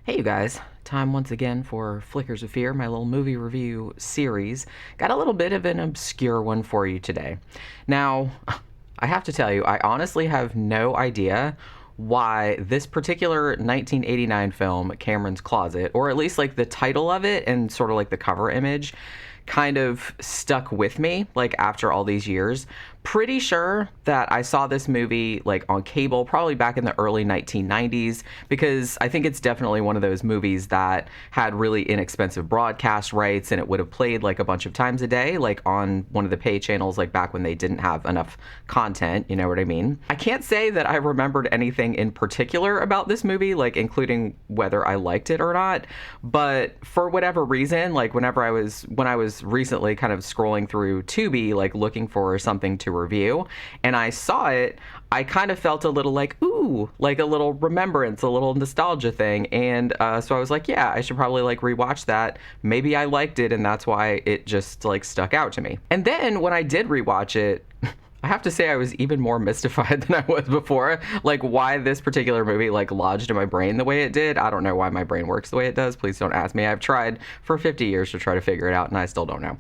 Hey you guys, time once again for Flickers of Fear, my little movie review series. Got a little bit of an obscure one for you today. Now, I have to tell you, I honestly have no idea why this particular 1989 film, Cameron's Closet, or at least like the title of it and sort of like the cover image, kind of stuck with me like after all these years. Pretty sure that I saw this movie like on cable probably back in the early 1990s, because I think it's definitely one of those movies that had really inexpensive broadcast rights and it would have played like a bunch of times a day, like on one of the pay channels, like back when they didn't have enough content, you know what I mean? I can't say that I remembered anything in particular about this movie, like including whether I liked it or not, but for whatever reason, like when I was recently kind of scrolling through Tubi, like looking for something to review, and I saw it, I kind of felt a little like, ooh, like a little remembrance, a little nostalgia thing. And so I was like, yeah, I should probably like rewatch that. Maybe I liked it, and that's why it just like stuck out to me. And then when I did rewatch it, I have to say I was even more mystified than I was before. Like why this particular movie like lodged in my brain the way it did. I don't know why my brain works the way it does. Please don't ask me. I've tried for 50 years to try to figure it out and I still don't know.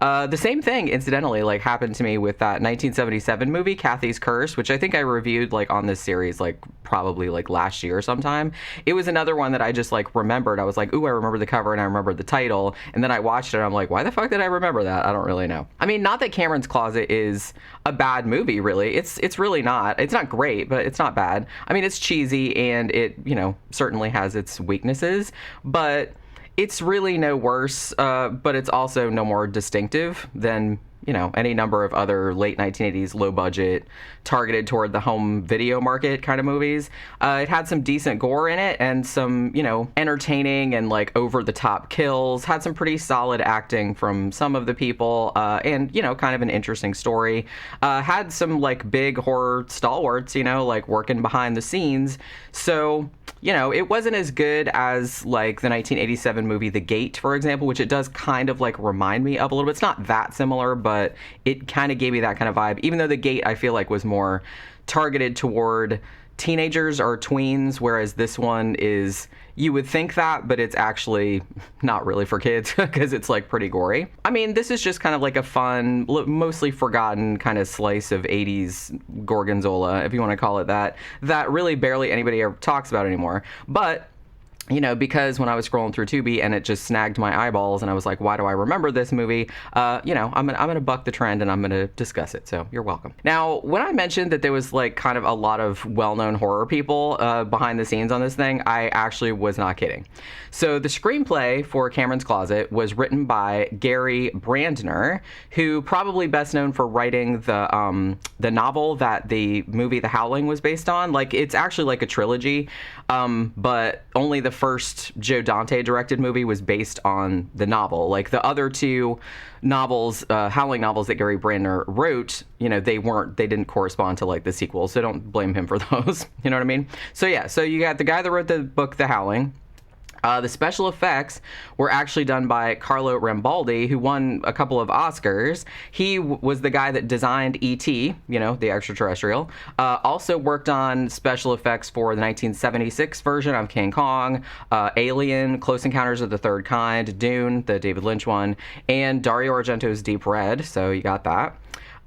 The same thing, incidentally, like happened to me with that 1977 movie, Kathy's Curse, which I think I reviewed like on this series like probably like last year sometime. It was another one that I just like remembered. I was like, ooh, I remember the cover and I remember the title. And then I watched it and I'm like, why the fuck did I remember that? I don't really know. I mean, not that Cameron's Closet is a bad movie, really. It's really not. It's not great, but it's not bad. I mean, it's cheesy and it, you know, certainly has its weaknesses, but it's really no worse, but it's also no more distinctive than, you know, any number of other late 1980s low budget targeted toward the home video market kind of movies. It had some decent gore in it and some, you know, entertaining and like over the top kills, had some pretty solid acting from some of the people, and, you know, kind of an interesting story. Had some like big horror stalwarts, you know, like working behind the scenes. So, you know, it wasn't as good as like the 1987 movie The Gate, for example, which it does kind of like remind me of a little bit. It's not that similar, but it kind of gave me that kind of vibe, even though The Gate I feel like was more targeted toward teenagers or tweens, whereas this one is, you would think that, but it's actually not really for kids because it's like pretty gory. I mean, this is just kind of like a fun, mostly forgotten kind of slice of 80s gorgonzola, if you want to call it that really barely anybody ever talks about anymore. But you know, because when I was scrolling through Tubi and it just snagged my eyeballs and I was like, why do I remember this movie? You know, I'm gonna buck the trend and I'm gonna discuss it. So you're welcome. Now, when I mentioned that there was like kind of a lot of well-known horror people behind the scenes on this thing, I actually was not kidding. So the screenplay for Cameron's Closet was written by Gary Brandner, who probably best known for writing the novel that the movie The Howling was based on. Like it's actually like a trilogy, but only the first Joe Dante directed movie was based on the novel. Like the other two novels, Howling novels that Gary Brandner wrote, you know, they didn't correspond to like the sequels, so don't blame him for those. You know what I mean? So yeah, so you got the guy that wrote the book The Howling. The special effects were actually done by Carlo Rambaldi, who won a couple of Oscars. He was the guy that designed E.T., you know, the extraterrestrial. Also worked on special effects for the 1976 version of King Kong, Alien, Close Encounters of the Third Kind, Dune, the David Lynch one, and Dario Argento's Deep Red, so you got that.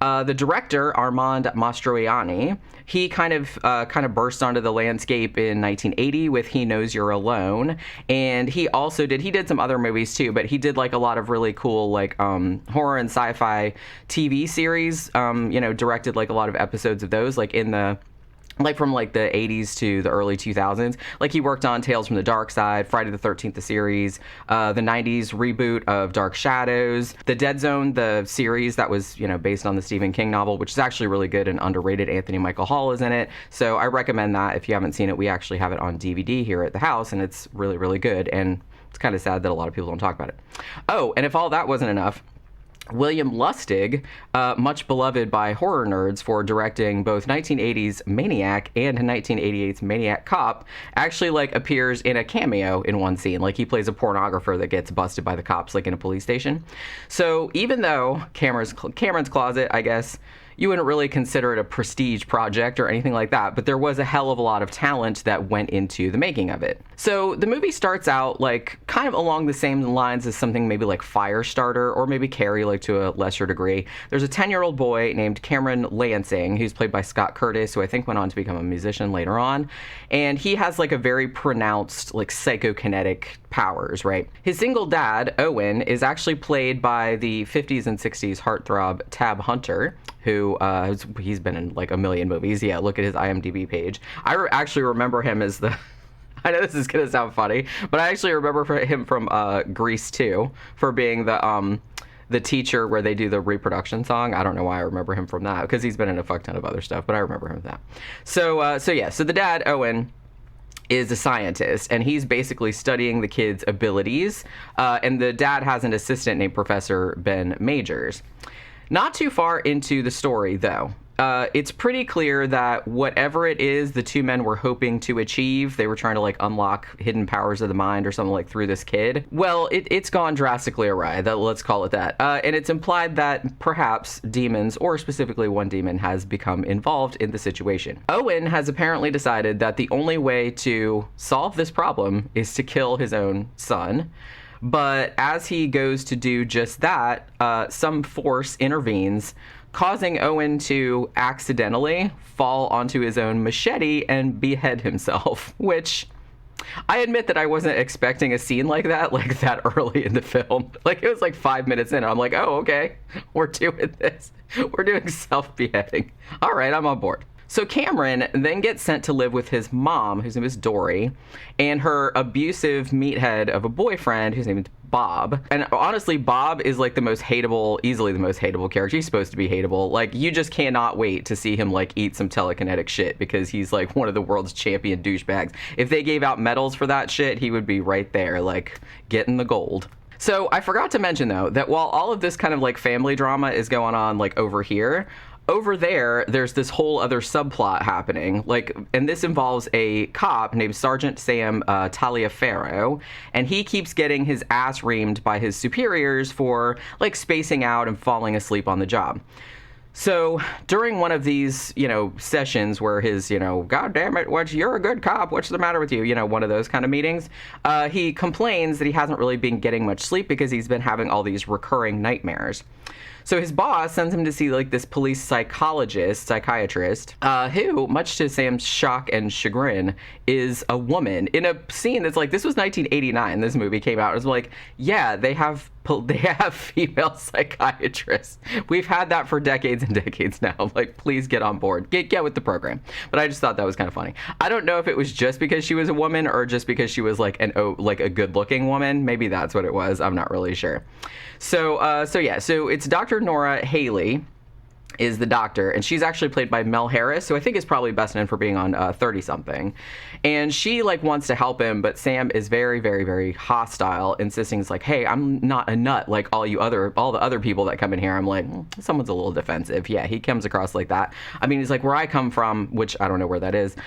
The director, Armand Mastroianni, he kind of burst onto the landscape in 1980 with He Knows You're Alone, and he did some other movies too, but he did like a lot of really cool like horror and sci-fi TV series, you know, directed like a lot of episodes of those, like in the like from like the 80s to the early 2000s. Like he worked on Tales from the Dark Side, Friday the 13th, the series, the 90s reboot of Dark Shadows, The Dead Zone, the series that was, you know, based on the Stephen King novel, which is actually really good and underrated. Anthony Michael Hall is in it. So I recommend that if you haven't seen it. We actually have it on DVD here at the house and it's really, really good. And it's kind of sad that a lot of people don't talk about it. Oh, and if all that wasn't enough, William Lustig, much beloved by horror nerds for directing both 1980's Maniac and 1988's Maniac Cop, actually like appears in a cameo in one scene. Like he plays a pornographer that gets busted by the cops like in a police station. So even though Cameron's Closet, I guess, you wouldn't really consider it a prestige project or anything like that, but there was a hell of a lot of talent that went into the making of it. So the movie starts out like kind of along the same lines as something maybe like Firestarter or maybe Carrie, like to a lesser degree. There's a 10-year-old boy named Cameron Lansing, who's played by Scott Curtis, who I think went on to become a musician later on. And he has like a very pronounced like psychokinetic powers, right? His single dad, Owen, is actually played by the 50s and 60s heartthrob Tab Hunter, who he's been in like a million movies. Yeah, look at his IMDb page. I actually remember him as the I know this is gonna sound funny, but I actually remember him from Grease 2 for being the teacher where they do the reproduction song. I don't know why I remember him from that, because he's been in a fuck ton of other stuff, but I remember him from that. So the dad, Owen, is a scientist, and he's basically studying the kid's abilities, and the dad has an assistant named Professor Ben Majors. Not too far into the story, though, it's pretty clear that whatever it is the two men were hoping to achieve, they were trying to like unlock hidden powers of the mind or something like through this kid. Well, it's gone drastically awry. Let's call it that. And it's implied that perhaps demons, or specifically one demon, has become involved in the situation. Owen has apparently decided that the only way to solve this problem is to kill his own son. But as he goes to do just that, some force intervenes, causing Owen to accidentally fall onto his own machete and behead himself, which I admit that I wasn't expecting a scene like that early in the film. Like, it was like 5 minutes in, and I'm like, oh, okay, we're doing this. We're doing self-beheading. All right, I'm on board. So Cameron then gets sent to live with his mom, whose name is Dory, and her abusive meathead of a boyfriend, whose name is Bob. And honestly, Bob is like easily the most hateable character. He's supposed to be hateable. Like, you just cannot wait to see him like eat some telekinetic shit, because he's like one of the world's champion douchebags. If they gave out medals for that shit, he would be right there, like getting the gold. So I forgot to mention, though, that while all of this kind of like family drama is going on like over here, over there's this whole other subplot happening, like, and this involves a cop named Sergeant Sam Taliaferro, and he keeps getting his ass reamed by his superiors for like spacing out and falling asleep on the job. So during one of these, sessions where his, God damn it, you're a good cop, what's the matter with you? One of those kind of meetings, he complains that he hasn't really been getting much sleep because he's been having all these recurring nightmares. So his boss sends him to see like this police psychiatrist, who, much to Sam's shock and chagrin, is a woman in a scene that's like, this was 1989. This movie came out. It was like, yeah, they have female psychiatrists. We've had that for decades and decades now. Like, please get on board. Get with the program. But I just thought that was kind of funny. I don't know if it was just because she was a woman or just because she was like a good-looking woman. Maybe that's what it was. I'm not really sure. So it's Dr. Nora Haley is the doctor, and she's actually played by Mel Harris, who I think is probably best known for being on 30-something. And she like wants to help him, but Sam is very, very, very hostile, insisting it's like, hey, I'm not a nut like all the other people that come in here. I'm like, someone's a little defensive. Yeah, he comes across like that. I mean, he's like, where I come from, which I don't know where that is,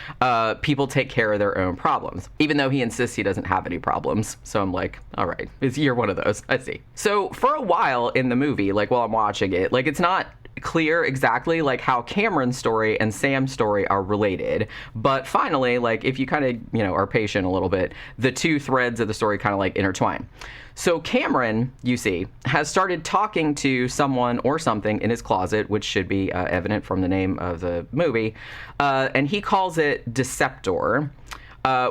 people take care of their own problems, even though he insists he doesn't have any problems. So I'm like, all right, you're one of those. I see. So for a while in the movie, like while I'm watching it, like it's not clear exactly like how Cameron's story and Sam's story are related, but finally, like, if you kind of are patient a little bit, the two threads of the story kind of like intertwine. So Cameron, you see, has started talking to someone or something in his closet, which should be evident from the name of the movie, and he calls it Deceptor,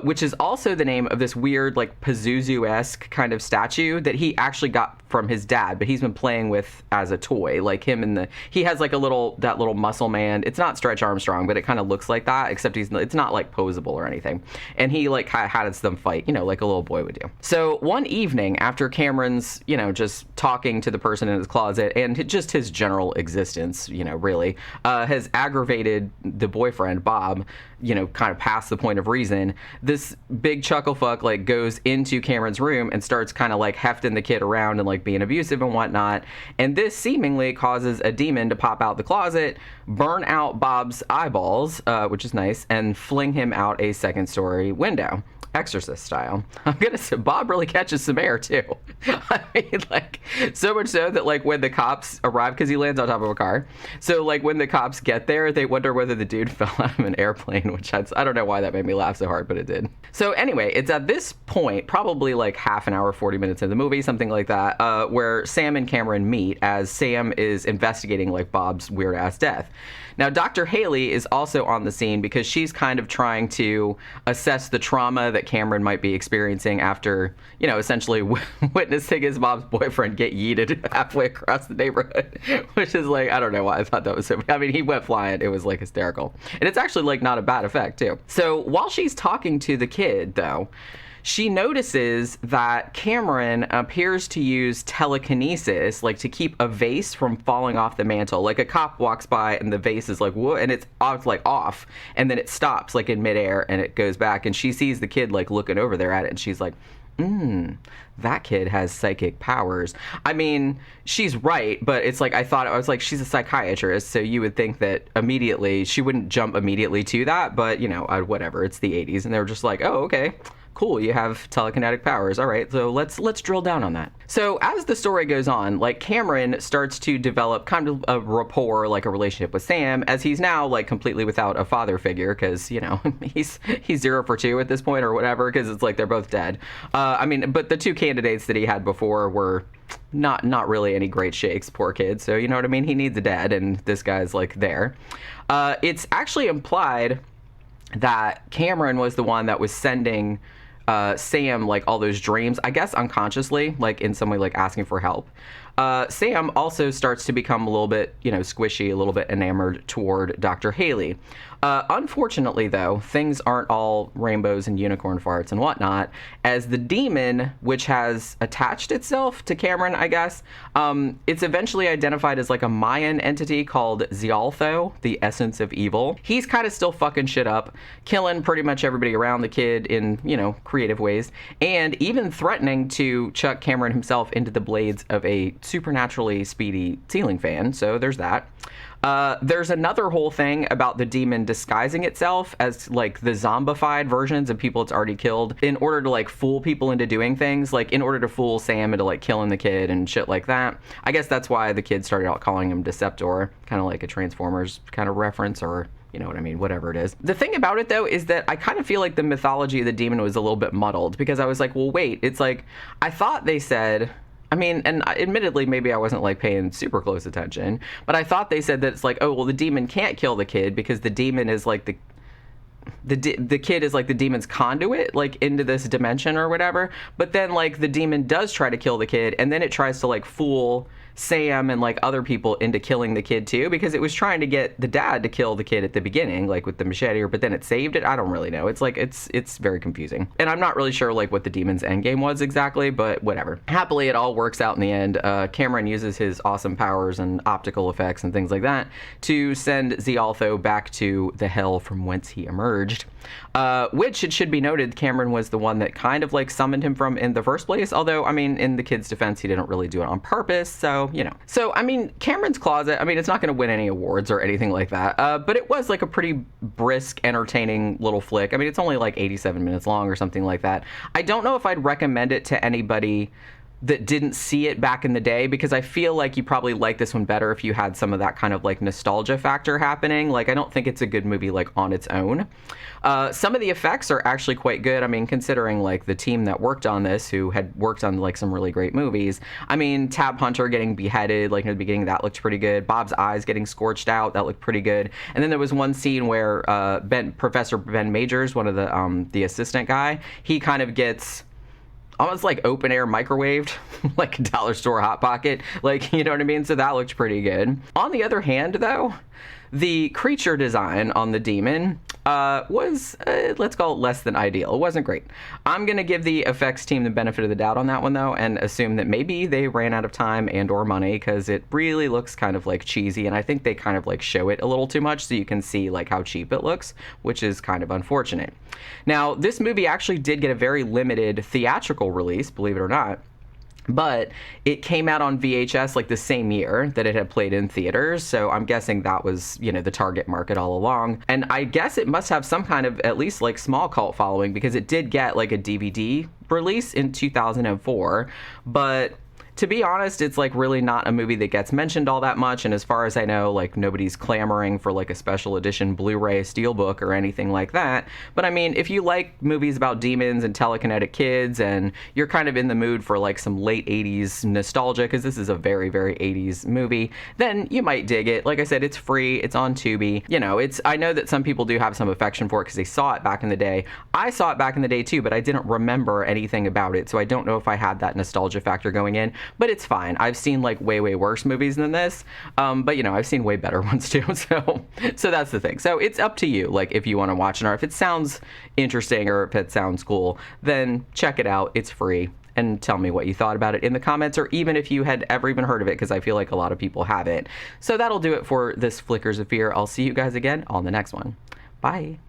which is also the name of this weird, like, Pazuzu-esque kind of statue that he actually got from his dad, but he's been playing with as a toy. Like, he has, like, that little muscle man. It's not Stretch Armstrong, but it kind of looks like that, except it's not, like, posable or anything. And he, like, had them fight, like a little boy would do. So one evening, after Cameron's, just talking to the person in his closet, and just his general existence, really, has aggravated the boyfriend, Bob, kind of past the point of reason, this big chucklefuck like goes into Cameron's room and starts kind of like hefting the kid around and like being abusive and whatnot. And this seemingly causes a demon to pop out the closet, burn out Bob's eyeballs, which is nice, and fling him out a second-story window. Exorcist style. I'm gonna say Bob really catches some air too. I mean, like, so much so that like when the cops arrive, because he lands on top of a car, so like when the cops get there, they wonder whether the dude fell out of an airplane, which I don't know why that made me laugh so hard, but it did. So anyway, it's at this point, probably like half an hour, 40 minutes in the movie, something like that, where Sam and Cameron meet as Sam is investigating like Bob's weird ass death. Now, Dr. Haley is also on the scene because she's kind of trying to assess the trauma that Cameron might be experiencing after, essentially witnessing his mom's boyfriend get yeeted halfway across the neighborhood, which is like, I don't know why I thought that was so, I mean, he went flying. It was like hysterical. And it's actually like not a bad effect too. So while she's talking to the kid though, she notices that Cameron appears to use telekinesis, like to keep a vase from falling off the mantle. Like a cop walks by and the vase is like, whoa, and it's off, and then it stops like in midair and it goes back. And she sees the kid like looking over there at it, and she's like, that kid has psychic powers. I mean, she's right, but it's like, I was like, she's a psychiatrist, so you would think that immediately, she wouldn't jump immediately to that, but whatever, it's the 80s, and they were just like, oh, okay. Cool, you have telekinetic powers. All right, so let's drill down on that. So as the story goes on, like Cameron starts to develop kind of a rapport, like a relationship with Sam, as he's now like completely without a father figure because he's 0 for 2 at this point or whatever, because it's like they're both dead. But the two candidates that he had before were not really any great shakes, poor kid. So you know what I mean? He needs a dad, and this guy's like there. It's actually implied that Cameron was the one that was sending Sam like all those dreams, I guess unconsciously, like in some way, like asking for help. Sam also starts to become a little bit, squishy, a little bit enamored toward Dr. Haley. Unfortunately, though, things aren't all rainbows and unicorn farts and whatnot, as the demon, which has attached itself to Cameron, I guess, it's eventually identified as like a Mayan entity called Giallo, the essence of evil. He's kind of still fucking shit up, killing pretty much everybody around the kid in, creative ways, and even threatening to chuck Cameron himself into the blades of a supernaturally speedy ceiling fan, so there's that. There's another whole thing about the demon disguising itself as like the zombified versions of people it's already killed in order to like fool people into doing things, like in order to fool Sam into like killing the kid and shit like that. I guess that's why the kid started out calling him Deceptor, kind of like a Transformers kind of reference, or you know what I mean, whatever it is. The thing about it though is that I kind of feel like the mythology of the demon was a little bit muddled, because I was like, well wait, it's like, I thought they said, and admittedly, maybe I wasn't like paying super close attention, but I thought they said that it's like, oh, well, the demon can't kill the kid because the demon is like the kid is like the demon's conduit, like into this dimension or whatever. But then like the demon does try to kill the kid, and then it tries to like fool Sam and like other people into killing the kid too, because it was trying to get the dad to kill the kid at the beginning, like with the machete, but then it saved it. I don't really know. It's like it's very confusing, and I'm not really sure like what the demon's endgame was exactly, but whatever. Happily, it all works out in the end. Cameron uses his awesome powers and optical effects and things like that to send Giallo back to the hell from whence he emerged. Which, it should be noted, Cameron was the one that kind of like summoned him from in the first place, although in the kid's defense, he didn't really do it on purpose, so So Cameron's Closet, it's not going to win any awards or anything like that, but it was like a pretty brisk, entertaining little flick. It's only like 87 minutes long or something like that. I don't know if I'd recommend it to anybody that didn't see it back in the day, because I feel like you probably like this one better if you had some of that kind of like nostalgia factor happening. Like, I don't think it's a good movie like on its own. Some of the effects are actually quite good. Considering like the team that worked on this, who had worked on like some really great movies. Tab Hunter getting beheaded, like in the beginning, that looked pretty good. Bob's eyes getting scorched out, that looked pretty good. And then there was one scene where Professor Ben Majors, one of the assistant guy, he kind of gets almost like open air microwaved, like a dollar store Hot Pocket, like, you know what I mean? So that looked pretty good. On the other hand, though, The creature design on the demon was, let's call it less than ideal. It wasn't great. I'm going to give the effects team the benefit of the doubt on that one, though, and assume that maybe they ran out of time and or money, because it really looks kind of like cheesy, and I think they kind of like show it a little too much so you can see like how cheap it looks, which is kind of unfortunate. Now, this movie actually did get a very limited theatrical release, believe it or not. But it came out on VHS like the same year that it had played in theaters, so I'm guessing that was, you know, the target market all along. And I guess it must have some kind of at least like small cult following, because it did get like a DVD release in 2004, but to be honest, it's like really not a movie that gets mentioned all that much, and as far as I know, like nobody's clamoring for like a special edition Blu-ray steelbook or anything like that. But I mean, if you like movies about demons and telekinetic kids, and you're kind of in the mood for like some late 80s nostalgia, because this is a very, very 80s movie, then you might dig it. Like I said, it's free, it's on Tubi. You know, I know that some people do have some affection for it because they saw it back in the day. I saw it back in the day too, but I didn't remember anything about it, so I don't know if I had that nostalgia factor going in. But it's fine. I've seen like way, way worse movies than this. But you know, I've seen way better ones too. So that's the thing. So it's up to you. Like if you want to watch it, or if it sounds interesting, or if it sounds cool, then check it out. It's free. And tell me what you thought about it in the comments, or even if you had ever even heard of it, because I feel like a lot of people have it. So that'll do it for this Flickers of Fear. I'll see you guys again on the next one. Bye.